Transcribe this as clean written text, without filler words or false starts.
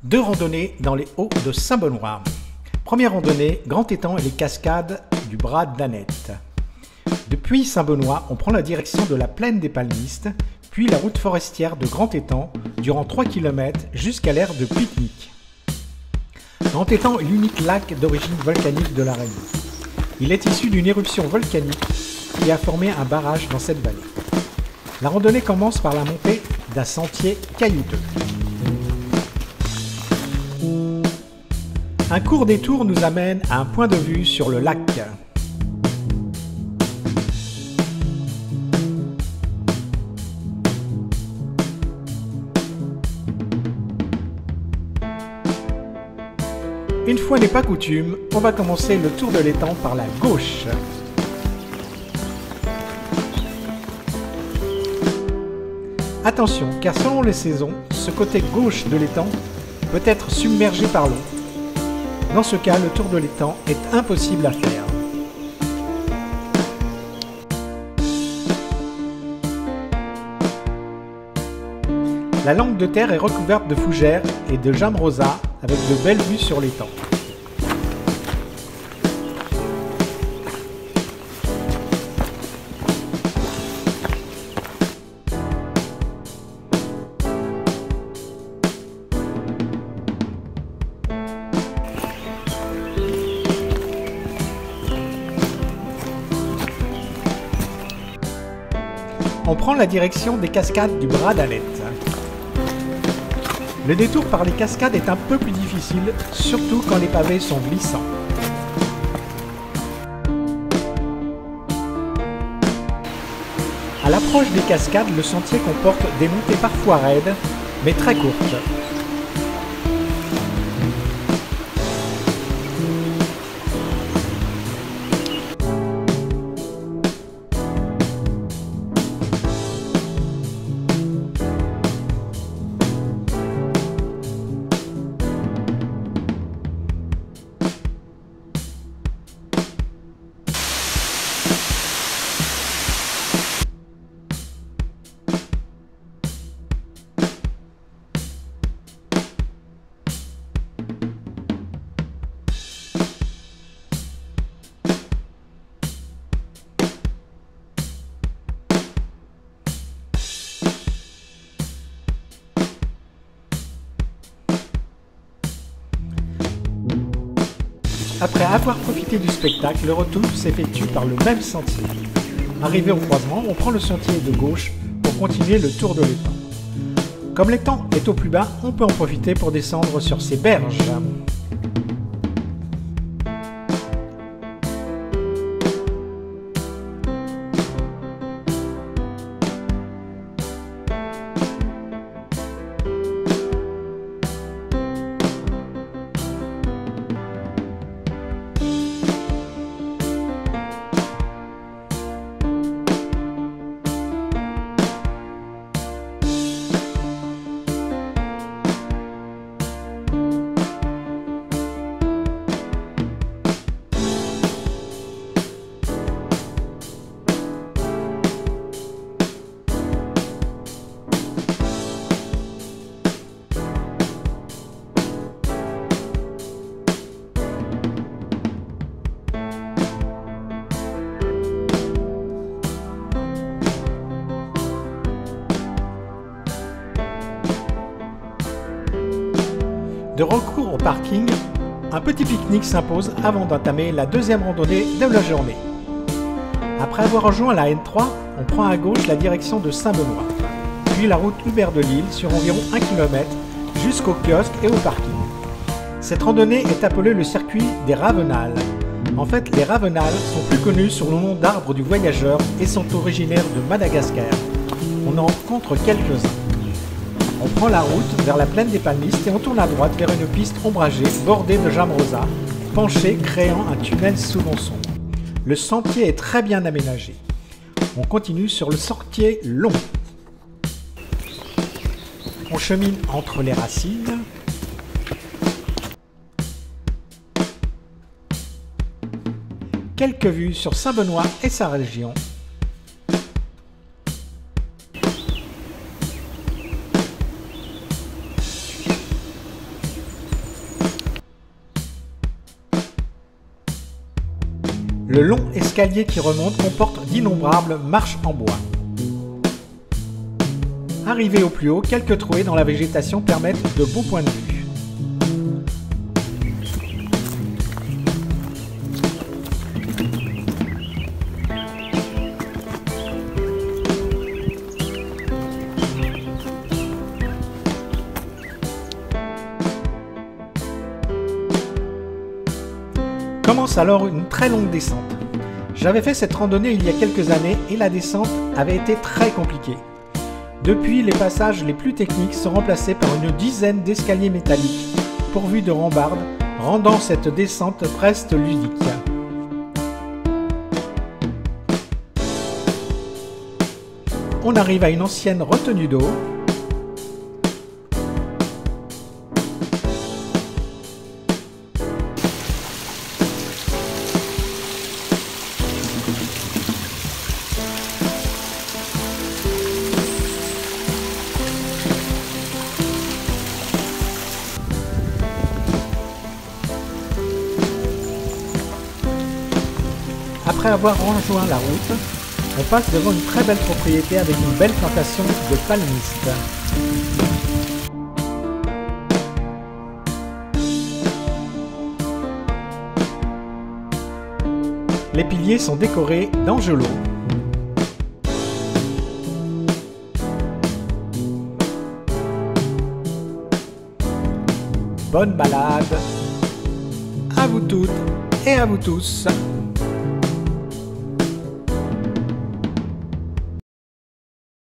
Deux randonnées dans les Hauts de Saint-Benoît. Première randonnée, Grand Étang et les cascades du Bras d'Annette. Depuis Saint-Benoît, on prend la direction de la plaine des Palmistes, puis la route forestière de Grand Étang durant 3 km jusqu'à l'aire de pique-nique. Grand Étang est l'unique lac d'origine volcanique de la Réunion. Il est issu d'une éruption volcanique qui a formé un barrage dans cette vallée. La randonnée commence par la montée d'un sentier caillouteux. Un court détour nous amène à un point de vue sur le lac. Une fois n'est pas coutume, on va commencer le tour de l'étang par la gauche. Attention, car selon les saisons, ce côté gauche de l'étang peut être submergé par l'eau. Dans ce cas, le tour de l'étang est impossible à faire. La langue de terre est recouverte de fougères et de jamrosa avec de belles vues sur l'étang. On prend la direction des cascades du Bras d'Annette. Le détour par les cascades est un peu plus difficile, surtout quand les pavés sont glissants. À l'approche des cascades, le sentier comporte des montées parfois raides, mais très courtes. Après avoir profité du spectacle, le retour s'effectue par le même sentier. Arrivé au croisement, on prend le sentier de gauche pour continuer le tour de l'étang. Comme l'étang est au plus bas, on peut en profiter pour descendre sur ses berges. De recours au parking, un petit pique-nique s'impose avant d'entamer la deuxième randonnée de la journée. Après avoir rejoint la N3, on prend à gauche la direction de Saint-Benoît, puis la route Hubert de Lille sur environ 1 km jusqu'au kiosque et au parking. Cette randonnée est appelée le circuit des Ravenales. En fait, les Ravenales sont plus connus sous le nom d'arbres du voyageur et sont originaires de Madagascar. On en rencontre quelques-uns. On prend la route vers la plaine des Palmistes et on tourne à droite vers une piste ombragée bordée de jamrosa, penchée créant un tunnel souvent sombre. Le sentier est très bien aménagé. On continue sur le sentier long. On chemine entre les racines. Quelques vues sur Saint-Benoît et sa région. Le long escalier qui remonte comporte d'innombrables marches en bois. Arrivé au plus haut, quelques trouées dans la végétation permettent de beaux points de vue. Commence alors une très longue descente. J'avais fait cette randonnée il y a quelques années et la descente avait été très compliquée. Depuis, les passages les plus techniques sont remplacés par une dizaine d'escaliers métalliques pourvus de rambardes, rendant cette descente presque ludique. On arrive à une ancienne retenue d'eau. Après avoir rejoint la route, on passe devant une très belle propriété avec une belle plantation de palmistes. Les piliers sont décorés d'angelots. Bonne balade à vous toutes et à vous tous.